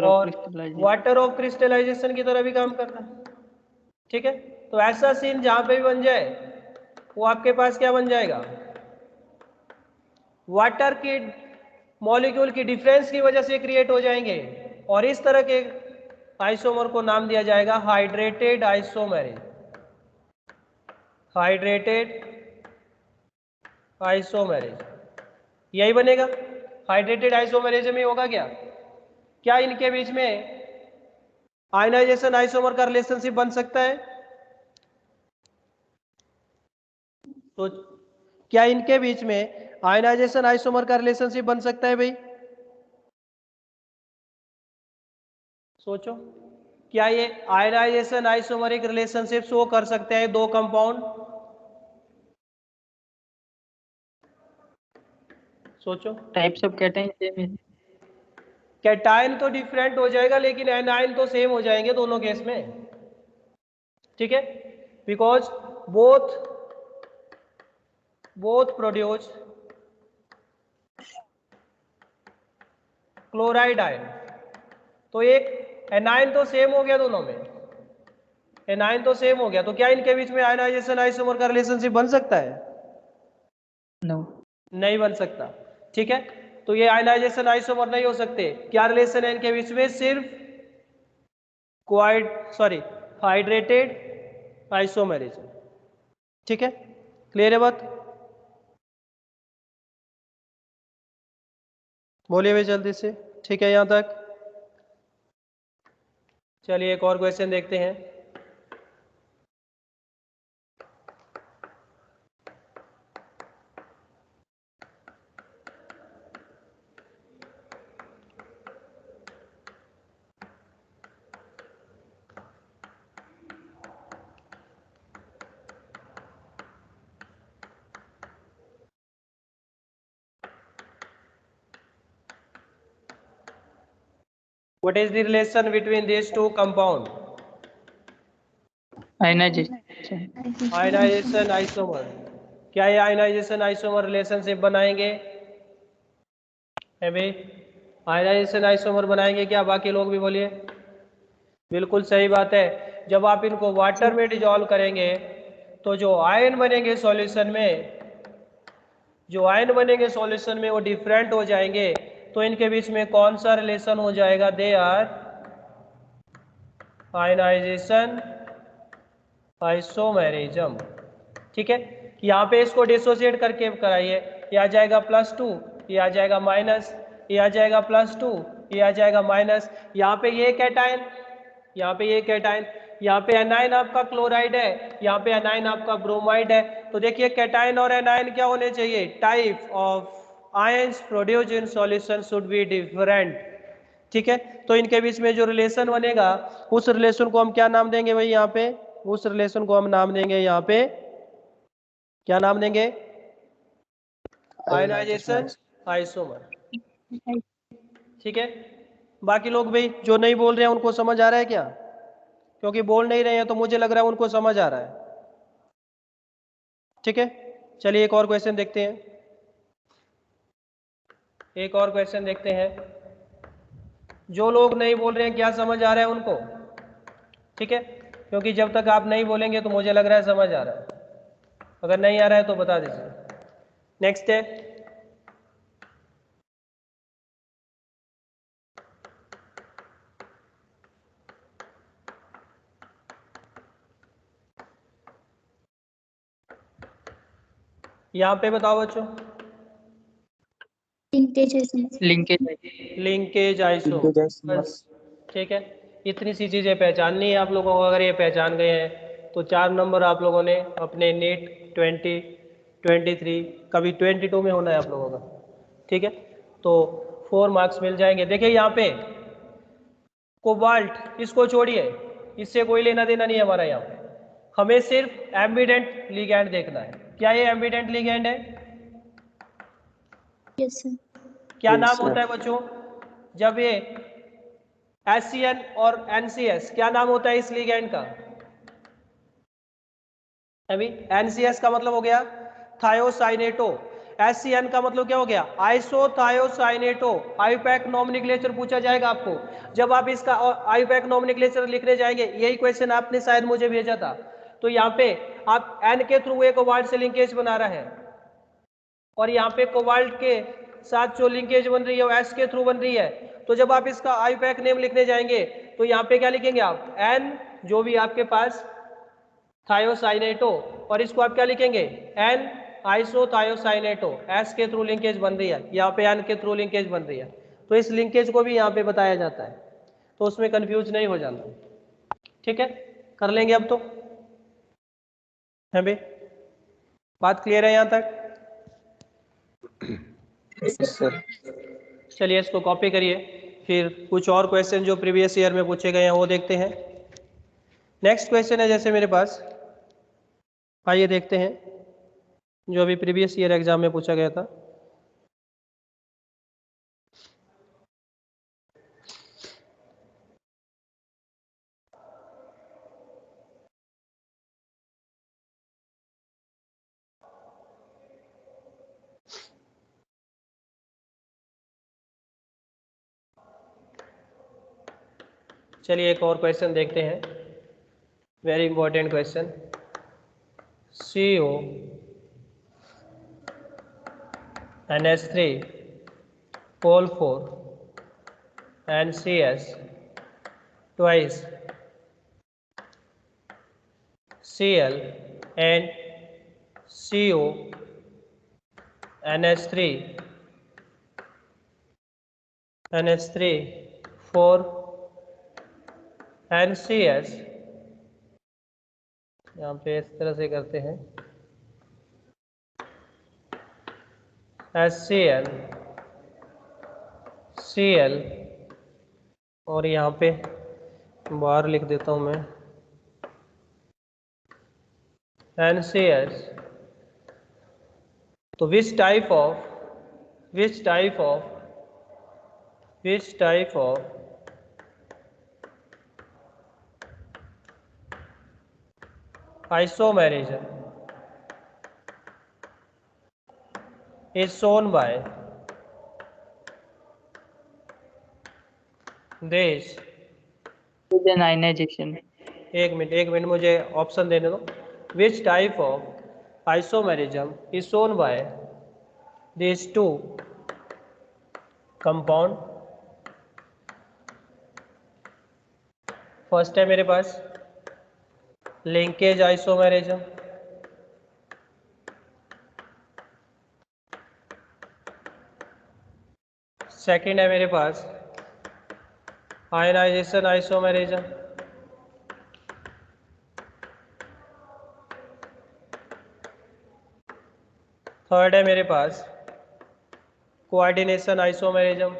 और वाटर ऑफ क्रिस्टलाइजेशन की तरह भी काम कर रहा है। ठीक है, तो ऐसा सीन जहां पे भी बन जाए वो आपके पास क्या बन जाएगा, वाटर की मॉलिक्यूल की डिफरेंस की वजह से क्रिएट हो जाएंगे, और इस तरह के आइसोमर को नाम दिया जाएगा हाइड्रेटेड आइसोमेरेज, हाइड्रेटेड आइसोमेरेज, यही बनेगा। हाइड्रेटेड आइसोमेरेज में होगा क्या, क्या इनके बीच में आयनाइजेशन आइसोमर का रिलेशनशिप बन सकता है? तो क्या इनके बीच में आयनाइजेशन आइसोमर का रिलेशनशिप बन सकता है भाई? सोचो, क्या ये आयनाइजेशन आइसोमरिक रिलेशनशिप शो कर सकते हैं दो कंपाउंड? सोचो। टाइप्स ऑफ कैटाइन सेम है। कैटायन तो डिफरेंट हो जाएगा लेकिन एनायन तो सेम हो जाएंगे दोनों केस में, ठीक है, because both produce chloride ion. तो एक एनायन तो सेम हो गया दोनों में, एनायन तो सेम हो गया, तो क्या इनके बीच में आयनाइजेशन आइसोमर का रिलेशनशिप बन सकता है? नो, नहीं बन सकता, ठीक है। तो ये आयनाइजेशन आइसोमर नहीं हो सकते। क्या रिलेशन है इनके बीच में? सिर्फ हाइड्रेटेड आइसोमेरेज, ठीक है, क्लियर है बात? बोलिए भाई जल्दी से, ठीक है यहां तक? चलिए एक और क्वेश्चन देखते हैं। What is the relation between these two compound? Ionization. Ionization isomer. क्या ये आयनाइजेशन आइसोमर रिलेशनशिप बनाएंगे? है भाई, आयनाइजेशन आइसोमर बनाएंगे क्या? बाकी लोग भी बोलिए। बिल्कुल सही बात है। जब आप इनको वाटर में डिजॉल्व करेंगे तो जो आयन बनेंगे सॉल्यूशन में, जो आयन बनेंगे सॉल्यूशन में वो डिफरेंट हो जाएंगे। तो इनके बीच में कौन सा रिलेशन हो जाएगा? दे आर आयनाइजेशन आइसोमेरिज्म, ठीक है। यहाँ पे इसको डिसोसिएट करके कराइए, ये आ जाएगा +2, ये आ जाएगा माइनस, ये आ जाएगा +2, ये आ जाएगा माइनस। यहाँ पे ये कैटायन, यहाँ पे ये कैटायन, यहाँ पे एनायन आपका क्लोराइड है, यहाँ पे एनायन आपका ब्रोमाइड है। तो देखिए कैटायन और एनायन क्या होने चाहिए? Type of ions produced in solution should be different, ठीक है। तो इनके बीच में जो रिलेशन बनेगा उस रिलेशन को हम क्या नाम देंगे भाई? यहाँ पे उस रिलेशन को हम नाम देंगे, यहाँ पे क्या नाम देंगे? आयनाइजेशन आइसोमर, ठीक है। बाकी लोग भाई जो नहीं बोल रहे हैं उनको समझ आ रहा है क्या? क्योंकि बोल नहीं रहे हैं तो मुझे लग रहा है उनको समझ आ रहा है, ठीक है। चलिए एक और क्वेश्चन देखते हैं, एक और क्वेश्चन देखते हैं। जो लोग नहीं बोल रहे हैं क्या समझ आ रहा है उनको? ठीक है, क्योंकि जब तक आप नहीं बोलेंगे तो मुझे लग रहा है समझ आ रहा है, अगर नहीं आ रहा है तो बता दीजिए। नेक्स्ट है यहाँ पे बताओ बच्चों। लिंकेज आइसोमर, ठीक है। इतनी सी चीज़ें पहचाननी है आप लोगों को। अगर ये पहचान गए हैं तो 4 नंबर आप लोगों ने अपने नीट 2023 कभी 22 में होना है आप लोगों का, ठीक है। तो 4 मार्क्स मिल जाएंगे। देखिए यहाँ पे कोबाल्ट, इसको छोड़िए, इससे कोई लेना देना नहीं है हमारा। यहाँ पे हमें सिर्फ एम्बिडेंट लिगैंड देखना है। क्या ये एम्बिडेंट लिगैंड है? Yes sir. क्या नाम होता है बच्चों जब ये HCN और NCS, क्या नाम होता है इस लिगैंड का? अभी NCS का मतलब हो गया थायोसाइनेटो, HCN का मतलब क्या हो गया? आइसोथायोसाइनेटो। आईपैक नॉमेनक्लेचर पूछा जाएगा आपको जब आप इसका आईपैक नॉमेनक्लेचर लिखने जाएंगे। यही क्वेश्चन आपने शायद मुझे भेजा था। तो यहाँ पे आप N के थ्रू एक कोबाल्ट से लिंकेज बना रहा है और यहाँ पे कोबाल्ट के साथ जो लिंकेज बन रही है वो S के थ्रू बन रही है। तो जब आप इसका आईपैक नेम लिखने जाएंगे तो यहाँ पे क्या लिखेंगे आप, एन जो भी आपके पास थायोसाइनेट हो, और इसको आप क्या लिखेंगे, एन आइसोथायोसाइनेट हो, एस के थ्रू लिंकेज बन रही है, यहाँ पे एन के थ्रू लिंकेज बन रही है, तो इस लिंकेज को भी यहाँ पे बताया जाता है, तो उसमें कंफ्यूज नहीं हो जाना। ठीक है, कर लेंगे अब तो, है भाई, बात क्लियर है यहाँ तक? सर। चलिए इसको कॉपी करिए, फिर कुछ और क्वेश्चन जो प्रीवियस ईयर में पूछे गए हैं वो देखते हैं। नेक्स्ट क्वेश्चन है जैसे मेरे पास, आइए देखते हैं, जो अभी प्रीवियस ईयर एग्जाम में पूछा गया था। चलिए एक और क्वेश्चन देखते हैं, very important question. CO NH3 Col 4 and CS twice Cl and CO NH3 4 and CS, यहाँ पे इस तरह से करते हैं, HCl Cl, और यहाँ पे बाहर लिख देता हूँ मैं, NCS। तो which type of isomerism is shown by this, नाइनाइजेशन। एक मिनट मुझे ऑप्शन देने दो। Which type of isomerism is shown by this two compound. First है मेरे पास लिंकेज आइसोमेरिज्म, सेकंड है मेरे पास आयनाइजेशन आइसोमेरिज्म, थर्ड है मेरे पास कोऑर्डिनेशन आइसोमेरिज्म,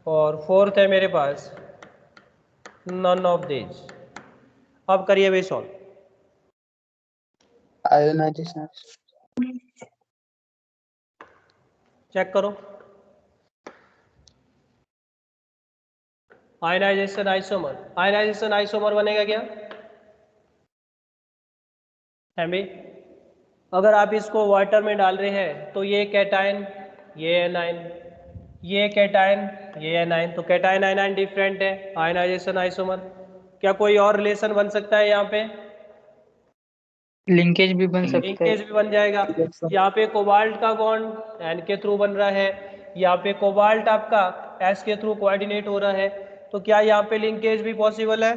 और फोर्थ है मेरे पास नन ऑफ दीज। अब करिए वे सॉल्व। आयोनाइजेशन। चेक करो, आयनाइजेशन आइसोमर बनेगा क्या, है भी? अगर आप इसको वाटर में डाल रहे हैं तो ये कैटायन, ये एनाइन, ये कैटायन, ये एनाइन, तो कैटायन आयनाइन डिफरेंट है, आयनाइजेशन आइसोमर। क्या कोई और रिलेशन बन सकता है यहाँ पे? लिंकेज भी बन सकता लिंकेज है। भी बन जाएगा। यहाँ पे कोबाल्ट का बॉन्ड एन के थ्रू बन रहा है, यहाँ पे कोबाल्ट आपका एस के थ्रू कोऑर्डिनेट हो रहा है, तो क्या यहाँ पे लिंकेज भी पॉसिबल है?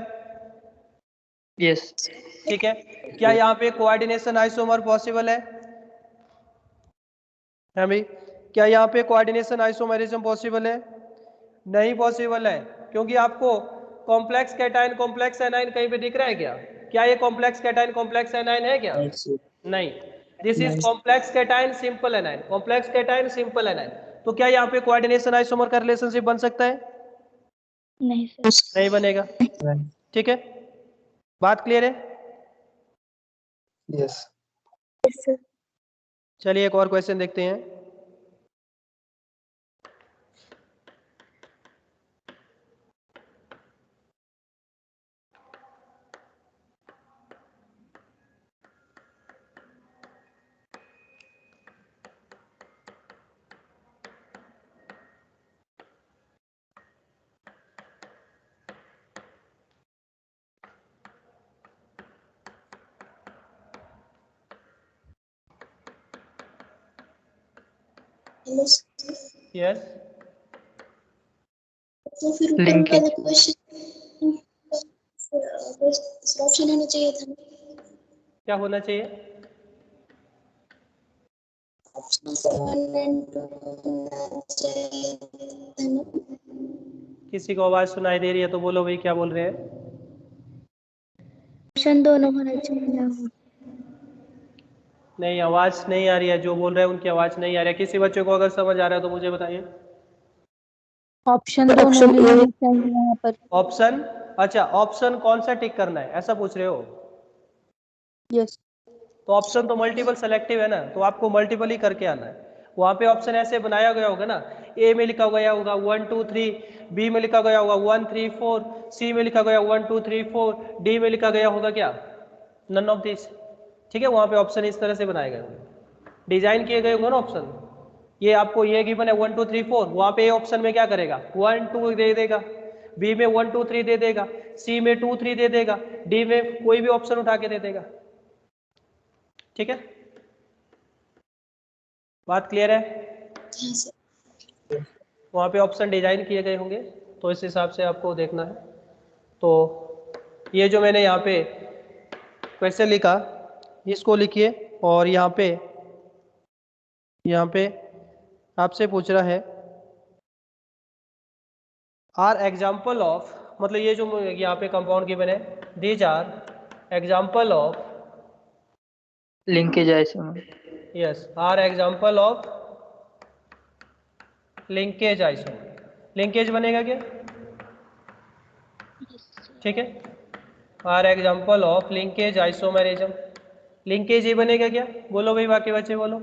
यस। ठीक है, क्या यहाँ पे कोऑर्डिनेशन आइसोमर पॉसिबल है भाई? क्या यहाँ पे कोऑर्डिनेशन आइसोमरिज्म पॉसिबल है? नहीं पॉसिबल है, क्योंकि आपको कॉम्प्लेक्स कैटायन कॉम्प्लेक्स एनाइन कहीं पे दिख रहा है क्या? क्या ये कॉम्प्लेक्स कैटायन कॉम्प्लेक्स एनाइन है क्या? नहीं, this is complex cation simple A9, complex cation simple A9. तो क्या यहाँ पे कोऑर्डिनेशन आइसोमर का रिलेशनशिप बन सकता है? नहीं सर। नहीं बनेगा। ठीक है, बात क्लियर है? यस। Yes sir. चलिए एक और क्वेश्चन देखते हैं। हेलो सर, यस, तो फिर ऊपर लिंकेज वाला क्वेश्चन दूसरा ऑप्शन होना चाहिए था ना। क्या होना चाहिए? ऑप्शन 1 एंड 2 होना चाहिए था ना। किसी को आवाज सुनाई दे रही है तो बोलो भाई, क्या बोल रहे हैं? ऑप्शन दोनों होना चाहिए ना। नहीं, आवाज नहीं आ रही है, जो बोल रहे हैं उनकी आवाज नहीं आ रही है। किसी बच्चे को अगर समझ आ रहा है तो मुझे बताइए। ऑप्शन दोनों भी होने चाहिए यहाँ पर। ऑप्शन, अच्छा ऑप्शन कौन सा टिक करना है ऐसा पूछ रहे हो? यस। तो ऑप्शन तो मल्टीपल सेलेक्टिव है ना, तो आपको मल्टीपल ही करके आना है। वहां पे ऑप्शन ऐसे बनाया गया होगा ना, ए में लिखा गया होगा 1 2 3, बी में लिखा गया होगा 1 3 4, सी में लिखा गया 1 2 3 4, डी में लिखा गया होगा क्या? None of this. ठीक है, वहां पे ऑप्शन इस तरह से बनाए गए होंगे, डिजाइन किए गए होंगे ना ऑप्शन। ये आपको ये गिवन है 1 2 3 4, वहां पे ए ऑप्शन में क्या करेगा? 1 2 दे देगा, बी में 1 2 3 दे देगा, सी में 2 3 दे देगा, डी में कोई भी ऑप्शन उठा के दे देगा। ठीक है, बात क्लियर है? हाँ सर। वहाँ पे ऑप्शन डिजाइन किए गए होंगे, तो इस हिसाब से आपको देखना है। तो ये जो मैंने यहाँ पे क्वेश्चन लिखा, इसको लिखिए। और यहाँ पे आपसे पूछ रहा है आर एग्जाम्पल ऑफ, मतलब ये जो यहाँ पे कंपाउंड गिवन है, these are example of, linkage isomer. Yes, are example of linkage isomer. Linkage बनेगा क्या? ठीक है, are example of linkage isomerism. Linkage ये बनेगा क्या? बोलो भाई, बाकी बच्चे बोलो।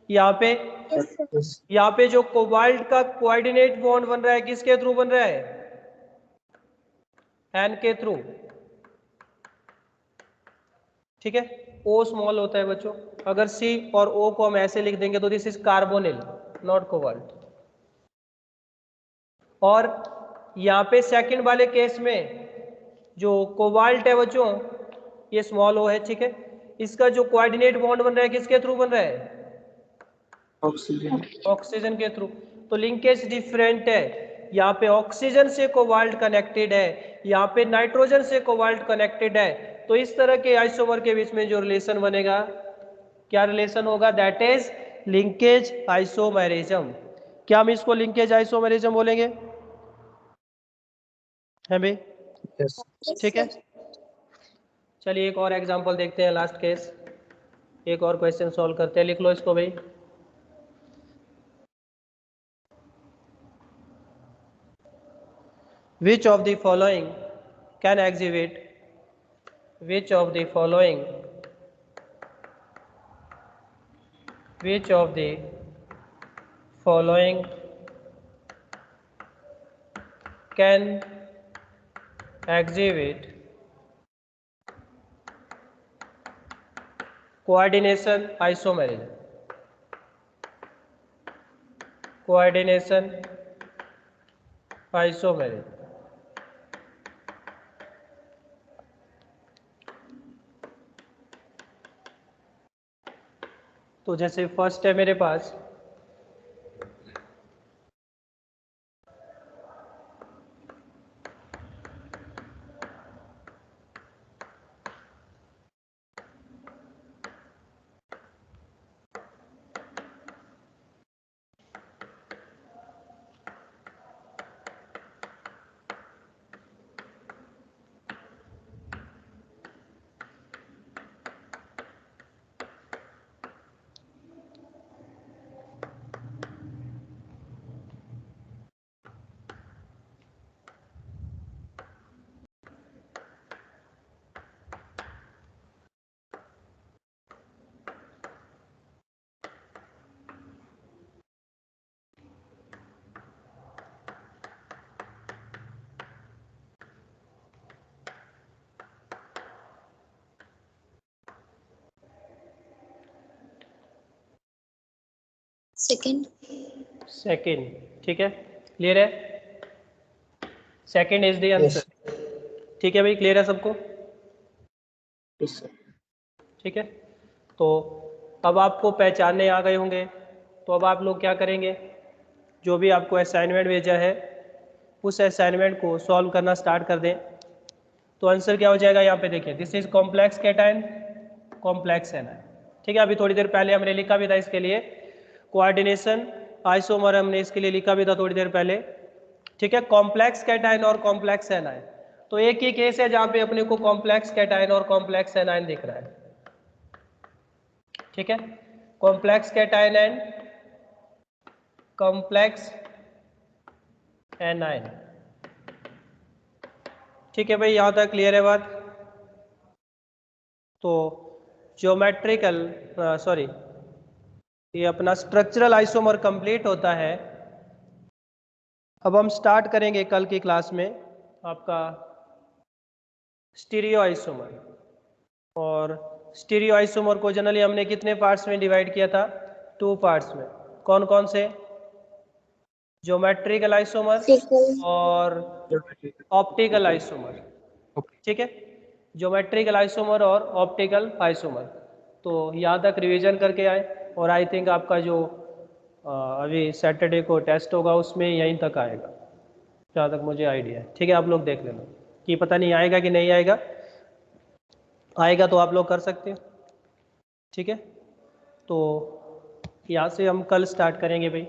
यहाँ पे यस सर। यहाँ पे जो कोबाल्ट का कोऑर्डिनेट बॉन्ड बन रहा है, किसके थ्रू बन रहा है? एन के थ्रू। ठीक है, ओ स्मॉल होता है बच्चों। अगर सी और ओ को हम ऐसे लिख देंगे तो this is carbonyl, not cobalt. और यहाँ पे सेकंड वाले केस में जो कोबाल्ट है बच्चों, ये स्मॉल ओ है। ठीक है, इसका जो कोऑर्डिनेट बॉन्ड बन रहा है किसके थ्रू बन रहा है? ऑक्सीजन। ऑक्सीजन के थ्रू। तो लिंकेज डिफरेंट है, यहाँ पे ऑक्सीजन से कोबाल्ट कनेक्टेड है, यहाँ पे नाइट्रोजन से कोबाल्ट कनेक्टेड है। तो इस तरह के आइसोमर के बीच में जो रिलेशन बनेगा, क्या रिलेशन होगा? That is linkage isomerism. क्या हम इसको लिंकेज आइसोमेरिज्म बोलेंगे? है भाई? यस। ठीक है, चलिए एक और एग्जांपल देखते हैं, लास्ट केस। एक और क्वेश्चन सॉल्व करते हैं, लिख लो इसको भाई। Which of the following can exhibit, which of the following, which of the following can exhibit coordination isomerism? Coordination isomerism। तो जैसे फर्स्ट है मेरे पास, सेकंड। सेकंड। ठीक है, क्लियर है? Second is the yes. Answer. ठीक है भाई, क्लियर है सबको? Yes sir. ठीक है, तो अब आपको पहचानने आ गए होंगे तो अब आप लोग क्या करेंगे, जो भी आपको असाइनमेंट भेजा है उस असाइनमेंट को सॉल्व करना स्टार्ट कर दें। तो आंसर क्या हो जाएगा यहाँ पे देखिए, this is complex cation, complex anion. ठीक है, अभी थोड़ी देर पहले हमने लिखा भी था इसके लिए कोऑर्डिनेशन आइसोमर, हमने इसके लिए लिखा भी था थोड़ी देर पहले। ठीक है, कॉम्प्लेक्स कैटायन और कॉम्प्लेक्स एनायन, तो एक ही केस है जहाँ पे अपने को कॉम्प्लेक्स कैटायन और कॉम्प्लेक्स एनायन दिख रहा है। ठीक है, complex cation and complex anion. ठीक है भाई, यहाँ तक क्लियर है बात। तो ज्योमेट्रिकल सॉरी ये अपना स्ट्रक्चरल आइसोमर कंप्लीट होता है। अब हम स्टार्ट करेंगे कल की क्लास में आपका स्टीरियो आइसोमर। और स्टीरियो आइसोमर को जनरली हमने कितने पार्ट्स में डिवाइड किया था? 2 पार्ट्स में। कौन कौन से? Geometrical isomer Optical. और ऑप्टिकल आइसोमर। ठीक है, ज्योमेट्रिकल आइसोमर और ऑप्टिकल आइसोमर। तो यहाँ तक रिवीजन करके आए, और आई थिंक आपका जो अभी सैटरडे को टेस्ट होगा उसमें यहीं तक आएगा जहाँ तक मुझे आइडिया है। ठीक है, आप लोग देख लेना कि पता नहीं आएगा कि नहीं आएगा, आएगा तो आप लोग कर सकते हो। ठीक है, तो यहाँ से हम कल स्टार्ट करेंगे भाई।